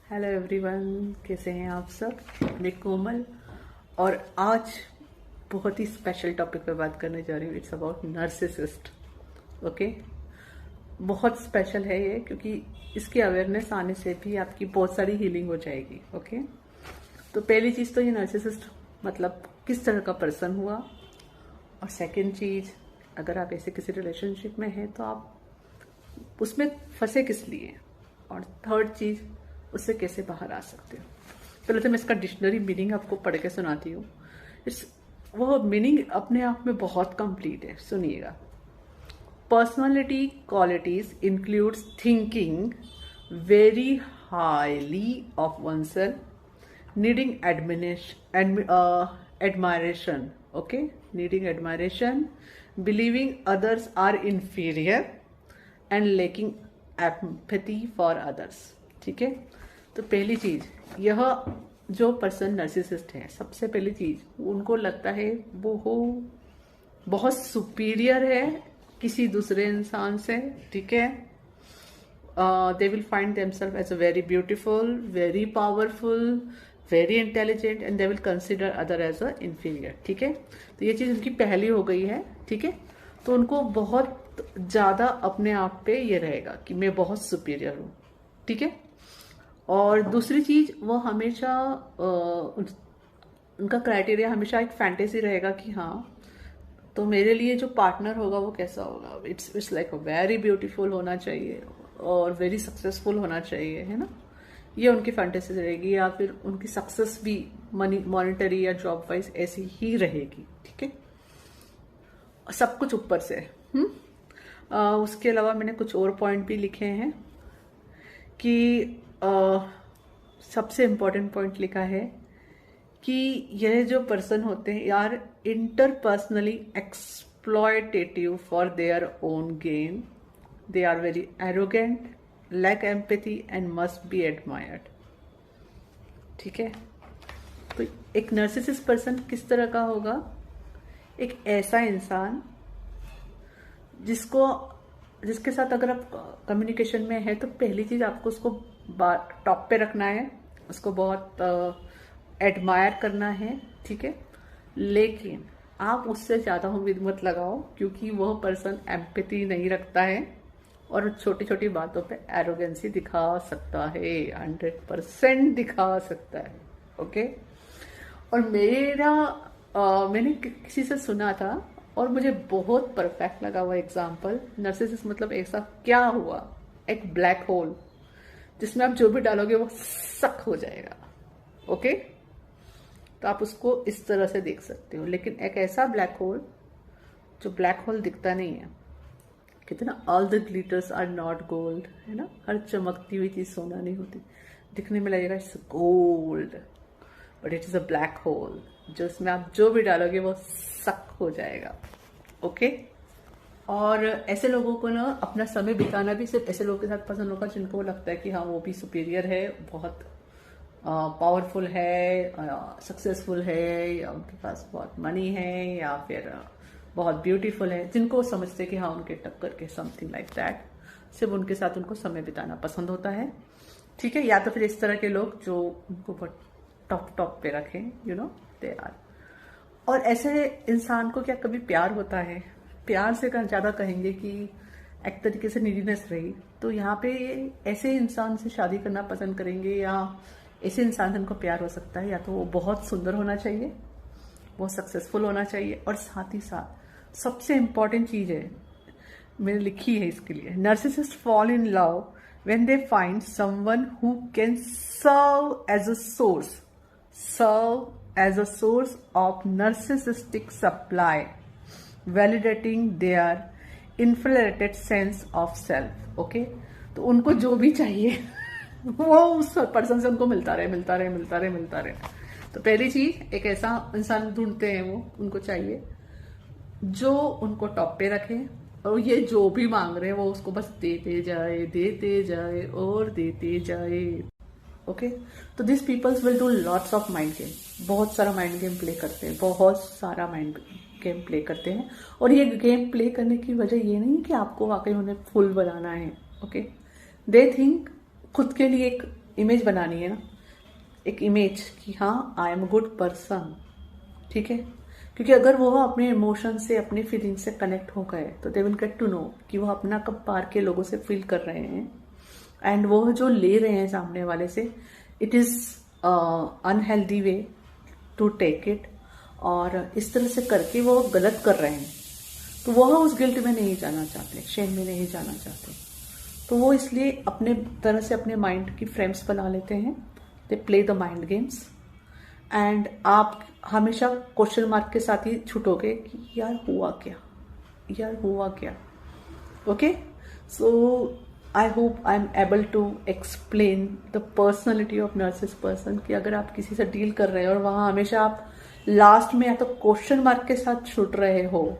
Hello everyone, कैसे हैं आप सब। मैं कोमल और आज बहुत ही स्पेशल टॉपिक पे बात करने जा रही हूँ। It's about narcissist. ओके, बहुत स्पेशल है ये क्योंकि इसकी अवेयरनेस आने से भी आपकी बहुत सारी हीलिंग हो जाएगी। ओके, तो पहली चीज़ तो ये नार्सिसिस्ट मतलब किस तरह का पर्सन हुआ, और सेकंड चीज़ अगर आप ऐसे किसी रिलेशनशिप में हैं तो आप उसमें फंसे किस लिए, और थर्ड चीज़ उससे कैसे बाहर आ सकते हो। पहले तो मैं इसका डिक्शनरी मीनिंग आपको पढ़ के सुनाती हूँ। इट्स वो मीनिंग अपने आप में बहुत कंप्लीट है, सुनिएगा। Personality qualities includes thinking very highly of oneself, needing admiration, okay, needing admiration, believing others are inferior and lacking empathy for others। ठीक है, तो पहली चीज यह जो पर्सन नर्सिसिस्ट है, सबसे पहली चीज उनको लगता है वो बहुत सुपीरियर है किसी दूसरे इंसान से। ठीक है, they will find themselves as a very beautiful, very powerful, very intelligent and they will consider other as a inferior। ठीक है, तो ये चीज उनकी पहली हो गई है। ठीक है, तो उनको बहुत ज्यादा अपने आप पे ये रहेगा कि मैं बहुत सुपीरियर हूँ। ठीक है, और दूसरी चीज वो हमेशा उनका क्राइटेरिया हमेशा एक फैंटेसी रहेगा कि हाँ, तो मेरे लिए जो पार्टनर होगा वो कैसा होगा। इट्स लाइक वेरी ब्यूटीफुल होना चाहिए और वेरी सक्सेसफुल होना चाहिए, है ना। ये उनकी फैंटेसी रहेगी, या फिर उनकी सक्सेस भी मॉनिटरी या जॉब वाइज ऐसी ही रहेगी। ठीक है, सब कुछ ऊपर से। उसके अलावा मैंने कुछ और पॉइंट भी लिखे हैं कि सबसे इम्पोर्टेंट पॉइंट लिखा है कि यह जो पर्सन होते हैं यार interpersonally exploitative for their own gain, they are very arrogant, lack empathy and must be admired. ठीक है, तो एक नार्सिसिस्ट पर्सन किस तरह का होगा? एक ऐसा इंसान जिसके साथ अगर आप कम्युनिकेशन में है तो पहली चीज आपको उसको टॉप पे रखना है, उसको बहुत एडमायर करना है। ठीक है, लेकिन आप उससे ज्यादा उम्मीद मत लगाओ क्योंकि वह पर्सन एम्पैथी नहीं रखता है और छोटी छोटी बातों पे एरोगेंसी दिखा सकता है, 100% दिखा सकता है। ओके, और मैंने किसी से सुना था और मुझे बहुत परफेक्ट लगा वो एग्जाम्पल। नार्सिसिस्ट मतलब ऐसा क्या हुआ, एक ब्लैक होल जिसमें आप जो भी डालोगे वो सक हो जाएगा। ओके, तो आप उसको इस तरह से देख सकते हो। लेकिन एक ऐसा ब्लैक होल जो ब्लैक होल दिखता नहीं है, कितना all the glitters are not gold, है ना। हर चमकती हुई चीज सोना नहीं होती, दिखने में लगेगा it's gold but it is a black hole जो इसमें आप जो भी डालोगे वो सक हो जाएगा। ओके, और ऐसे लोगों को ना अपना समय बिताना भी सिर्फ ऐसे लोगों के साथ पसंद होगा जिनको लगता है कि हाँ वो भी सुपीरियर है, बहुत पावरफुल है, सक्सेसफुल है, या उनके पास बहुत मनी है, या फिर बहुत ब्यूटीफुल है, जिनको समझते हैं कि हाँ उनके टक्कर के समथिंग लाइक दैट। सिर्फ उनके साथ उनको समय बिताना पसंद होता है। ठीक है, या तो फिर इस तरह के लोग जो उनको बहुत टॉप पे रखें, यू नो दे आर। और ऐसे इंसान को क्या कभी प्यार होता है? प्यार से ज्यादा कहेंगे कि एक तरीके से नीडीनेस रही। तो यहाँ पे ऐसे इंसान से शादी करना पसंद करेंगे, या ऐसे इंसान से उनको प्यार हो सकता है या तो वो बहुत सुंदर होना चाहिए, बहुत सक्सेसफुल होना चाहिए, और साथ ही साथ सबसे इंपॉर्टेंट चीज है मैंने लिखी है इसके लिए, narcissist fall in love when they find someone who can serve as a source of narcissistic supply, validating their inflated sense of self. Okay, तो उनको जो भी चाहिए वो उस पर्सन से उनको मिलता रहे। तो पहली चीज एक ऐसा इंसान ढूंढते हैं, वो उनको चाहिए जो उनको टॉप पे रखे, और ये जो भी मांग रहे हैं वो उसको बस देते जाए और देते जाए। ओके, तो this peoples will do lots of mind game, बहुत सारा माइंड गेम प्ले करते हैं, बहुत सारा माइंड गेम प्ले करते हैं। और ये गेम प्ले करने की वजह ये नहीं कि आपको वाकई उन्हें फुल बनाना है। ओके, दे थिंक खुद के लिए एक इमेज बनानी है ना, एक इमेज कि हाँ I am a good person, ठीक है। क्योंकि अगर वो अपने इमोशन से, अपने फीलिंग से कनेक्ट हो गए तो they will get to know कि वो अपना कब पार के लोगों से फील कर रहे हैं, एंड वो जो ले रहे हैं सामने वाले से, it is unhealthy way to take it, और इस तरह से करके वो गलत कर रहे हैं, तो वह उस गिल्ट में नहीं जाना चाहते, शेम में नहीं जाना चाहते। तो वो इसलिए अपने तरह से अपने माइंड की फ्रेम्स बना लेते हैं, they play the mind games, and आप हमेशा क्वेश्चन मार्क के साथ ही छूटोगे कि यार हुआ क्या, यार हुआ क्या। Okay, so I hope I am able to explain the personality of narcissist person, कि अगर आप किसी से डील कर रहे हो और वहां हमेशा आप लास्ट में या तो क्वेश्चन मार्क के साथ छूट रहे हो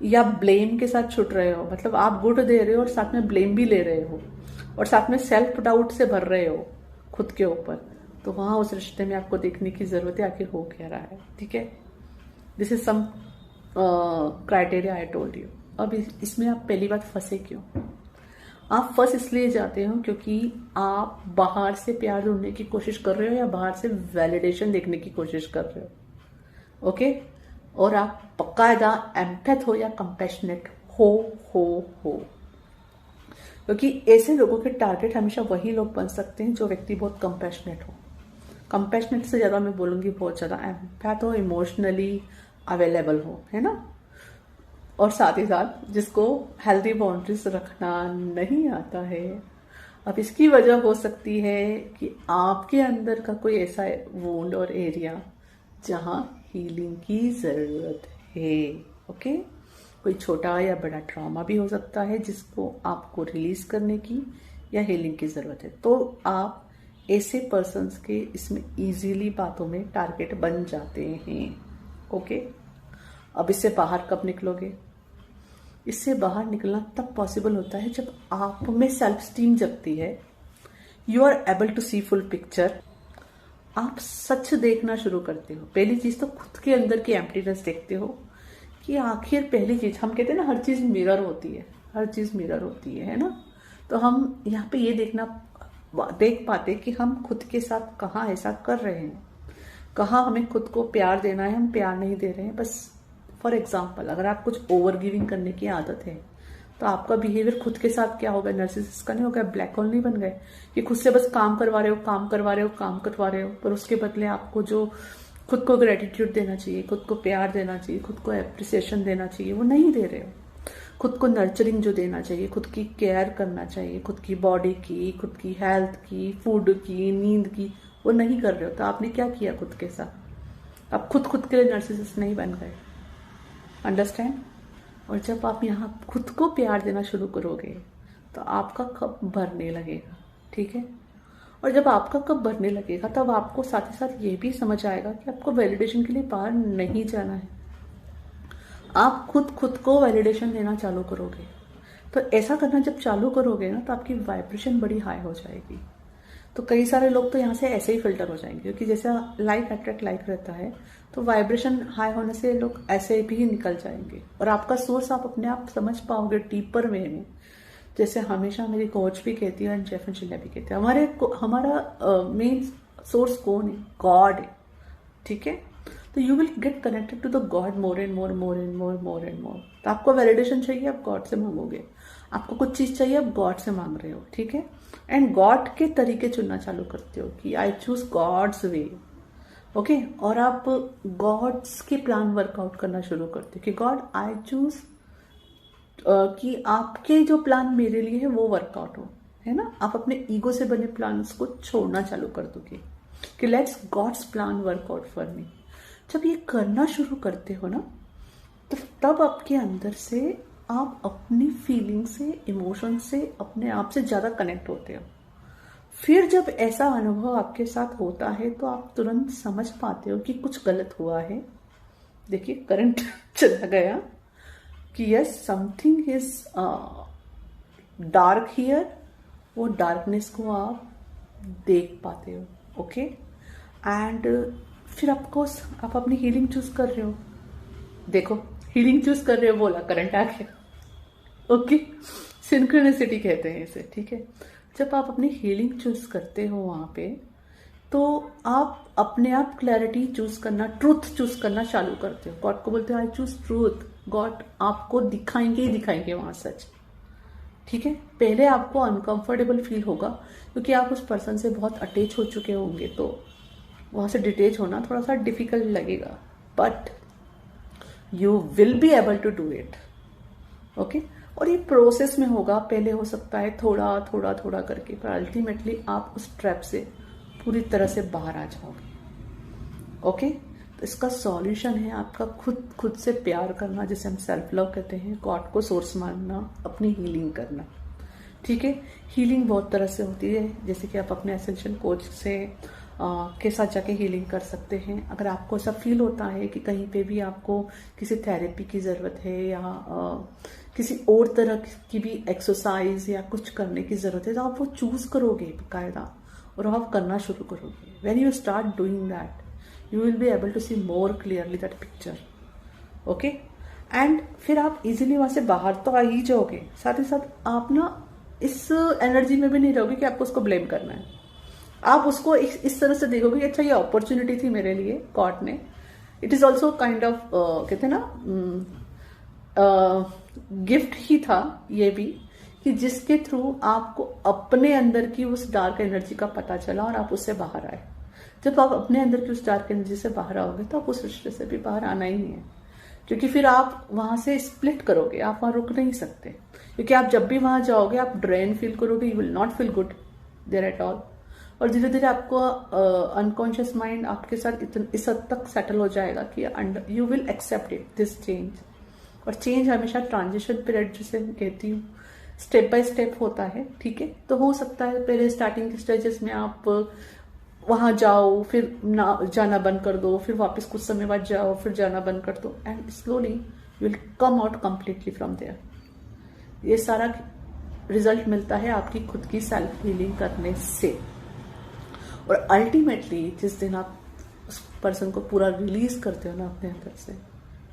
या ब्लेम के साथ छूट रहे हो, मतलब आप गुड दे रहे हो और साथ में ब्लेम भी ले रहे हो और साथ में सेल्फ डाउट से भर रहे हो खुद के ऊपर, तो वहां उस रिश्ते में आपको देखने की जरूरत है आखिर हो क्या रहा है, ठीक है। This is some criteria I told you. अब इसमें आप पहली बात फंसे क्यों? आप फंस इसलिए जाते हो क्योंकि आप बाहर से प्यार ढूंढने की कोशिश कर रहे हो या बाहर से वैलिडेशन देखने की कोशिश कर रहे हो, ओके। और आप बाकायदा एम्पैथ हो या कंपैशनेट हो, क्योंकि ऐसे लोगों के टारगेट हमेशा वही लोग बन सकते हैं जो व्यक्ति बहुत कंपैशनेट हो। कंपैशनेट से ज्यादा मैं बोलूंगी बहुत ज्यादा एम्पैथ हो, इमोशनली अवेलेबल हो, है ना। और साथ ही साथ जिसको हेल्दी बाउंड्रीज रखना नहीं आता है। अब इसकी वजह हो सकती है कि आपके अंदर का कोई ऐसा वुंड और एरिया जहां हीलिंग की जरूरत है, ओके। कोई छोटा या बड़ा ट्रॉमा भी हो सकता है जिसको आपको रिलीज करने की या हीलिंग की जरूरत है। तो आप ऐसे पर्सन्स के इसमें इजीली बातों में टारगेट बन जाते हैं, ओके। अब इससे बाहर कब निकलोगे? इससे बाहर निकलना तब पॉसिबल होता है जब आप में सेल्फ स्टीम जगती है, you are able to see full picture, आप सच देखना शुरू करते हो। पहली चीज तो खुद के अंदर की एम्प्टीनेस देखते हो कि आखिर पहली चीज, हम कहते हैं ना हर चीज मिरर होती है, हर चीज मिरर होती है ना। तो हम यहाँ पे ये देख पाते कि हम खुद के साथ कहाँ ऐसा कर रहे हैं, कहाँ हमें खुद को प्यार देना है, हम प्यार नहीं दे रहे हैं। बस फॉर एग्जाम्पल, अगर आप कुछ ओवर गिविंग करने की आदत है तो आपका बिहेवियर खुद के साथ क्या होगा? नर्सिसिस्ट का नहीं होगा, ब्लैक होल नहीं बन गए कि खुद से बस काम करवा रहे हो, पर उसके बदले आपको जो खुद को ग्रेटिट्यूड देना चाहिए, खुद को प्यार देना चाहिए, खुद को एप्रिसिएशन देना चाहिए, वो नहीं दे रहे हो। खुद को नर्चरिंग जो देना चाहिए, खुद की केयर करना चाहिए, खुद की बॉडी की, खुद की हेल्थ की, फूड की, नींद की, वो नहीं कर रहे हो। तो आपने क्या किया खुद के साथ? आप खुद के लिए नर्सिसिस्ट नहीं बन गए, अंडरस्टैंड। और जब आप यहाँ खुद को प्यार देना शुरू करोगे तो आपका कप भरने लगेगा, ठीक है। और जब आपका कप भरने लगेगा तब आपको साथ ही साथ ये भी समझ आएगा कि आपको वैलिडेशन के लिए बाहर नहीं जाना है। आप खुद को वैलिडेशन देना चालू करोगे। तो ऐसा करना जब चालू करोगे ना तो आपकी वाइब्रेशन बड़ी हाई हो जाएगी। तो कई सारे लोग तो यहाँ से ऐसे ही फिल्टर हो जाएंगे, क्योंकि जैसा लाइक अट्रैक्ट लाइक रहता है, तो वाइब्रेशन हाई होने से लोग ऐसे भी निकल जाएंगे और आपका सोर्स आप अपने आप समझ पाओगे डीपर वे में। जैसे हमेशा मेरी कोच भी कहती है और जेफन शिल्ला भी कहते हैं, हमारा मेन सोर्स कौन है? गॉड है, ठीक है। तो you will get connected to the god more and more. तो आपको वैलिडेशन चाहिए, आप गॉड से मांगोगे। आपको कुछ चीज चाहिए, आप गॉड से मांग रहे हो, ठीक है। एंड गॉड के तरीके चुनना चालू करते हो कि I choose god's way, okay. और आप गॉड्स के प्लान वर्कआउट करना शुरू करते हो कि गॉड आई चूज कि आपके जो प्लान मेरे लिए है वो वर्कआउट हो, है ना। आप अपने ईगो से बने प्लान को छोड़ना चालू कर दोगे कि let's god's plan work out for me. जब ये करना शुरू करते हो ना, तो तब आपके अंदर से आप अपनी फीलिंग से, इमोशन से, अपने आप से ज्यादा कनेक्ट होते हो। फिर जब ऐसा अनुभव आपके साथ होता है तो आप तुरंत समझ पाते हो कि कुछ गलत हुआ है। देखिए करंट चला गया कि yes something is dark here. वो डार्कनेस को आप देख पाते हो, ओके। एंड फिर ऑफकोर्स आप अपनी हीलिंग चूज कर रहे हो। देखो हीलिंग चूज कर रहे हो बोला, करंट आ गया, ओके। सिंक्रोनिसिटी कहते हैं इसे, ठीक है। जब आप अपनी हीलिंग चूज करते हो वहां पे, तो आप अपने आप क्लैरिटी चूज करना, ट्रूथ चूज करना चालू करते हो। गॉड को बोलते हो आई चूज ट्रूथ। गॉड आपको दिखाएंगे ही दिखाएंगे वहां सच। ठीक है, पहले आपको अनकंफर्टेबल फील होगा क्योंकि आप उस पर्सन से बहुत अटैच हो चुके होंगे, तो वहां से डिटेच होना थोड़ा सा डिफिकल्ट लगेगा, but you will be able to do it. Okay, और ये प्रोसेस में होगा, पहले हो सकता है थोड़ा थोड़ा थोड़ा करके, पर अल्टीमेटली आप उस ट्रैप से पूरी तरह से बाहर आ जाओगे। ओके, तो इसका सॉल्यूशन है आपका खुद से प्यार करना, जिसे हम सेल्फ लव कहते हैं, गॉड को सोर्स मानना, अपनी हीलिंग करना। ठीक है, हीलिंग बहुत तरह से होती है, जैसे कि आप अपने एसेंशियल कोच से के साथ जाके हीलिंग कर सकते हैं। अगर आपको ऐसा फील होता है कि कहीं पे भी आपको किसी थेरेपी की ज़रूरत है या किसी और तरह की भी एक्सरसाइज या कुछ करने की ज़रूरत है, तो आप वो चूज करोगे बाकायदा और आप करना शुरू करोगे। When you start doing that you will be able to see more clearly that picture. Okay, and फिर आप इजीली वहां से बाहर तो आ ही जाओगे। साथ ही साथ आप ना इस एनर्जी में भी नहीं रहोगे कि आपको उसको ब्लेम करना है। आप उसको इस तरह से देखोगे कि अच्छा ये अपॉर्चुनिटी थी मेरे लिए, गॉड ने, it is also kind of कहते हैं ना गिफ्ट ही था ये भी, कि जिसके थ्रू आपको अपने अंदर की उस डार्क एनर्जी का पता चला और आप उससे बाहर आए। जब आप अपने अंदर की उस डार्क एनर्जी से बाहर आओगे तो आप उस रिश्ते से भी बाहर आना ही है, क्योंकि फिर आप वहां से स्प्लिट करोगे, आप वहां रुक नहीं सकते। क्योंकि आप जब भी वहां जाओगे आप ड्रेन फील करोगे, you will not feel good there at all. और धीरे धीरे आपको अनकॉन्शियस माइंड आपके साथ इस हद तक सेटल हो जाएगा कि you will accept it this change. और चेंज हमेशा ट्रांजिशन पीरियड जिसे कहती हूँ, स्टेप बाय स्टेप होता है। ठीक है, तो हो सकता है पहले स्टार्टिंग के स्टेजेस में आप वहां जाओ, फिर ना जाना बंद कर दो, फिर वापस कुछ समय बाद जाओ, फिर जाना बंद कर दो, and slowly you will come out completely from there. ये सारा रिजल्ट मिलता है आपकी खुद की सेल्फ हीलिंग करने से। और अल्टीमेटली जिस दिन आप उस पर्सन को पूरा रिलीज करते हो ना अपने अंदर से,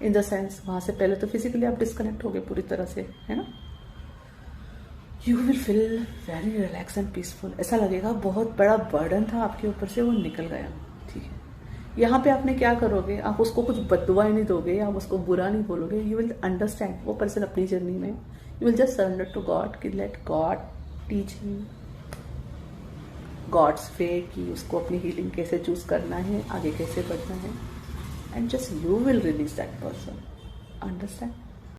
इन द सेंस वहां से पहले तो फिजिकली आप डिस्कनेक्ट हो गए पूरी तरह से, है ना, you will feel very relax and peaceful. ऐसा लगेगा बहुत बड़ा बर्डन था आपके ऊपर से, वो निकल गया। ठीक है, यहाँ पे आपने क्या करोगे, आप उसको कुछ बददुआ नहीं दोगे, आप उसको बुरा नहीं बोलोगे। यू विल अंडरस्टैंड वो पर्सन अपनी जर्नी में, you will just surrender to God कि let God teach him God's way, कि उसको अपनी हीलिंग कैसे चूज करना है, आगे कैसे बढ़ना है, and just you will release that person. Understand?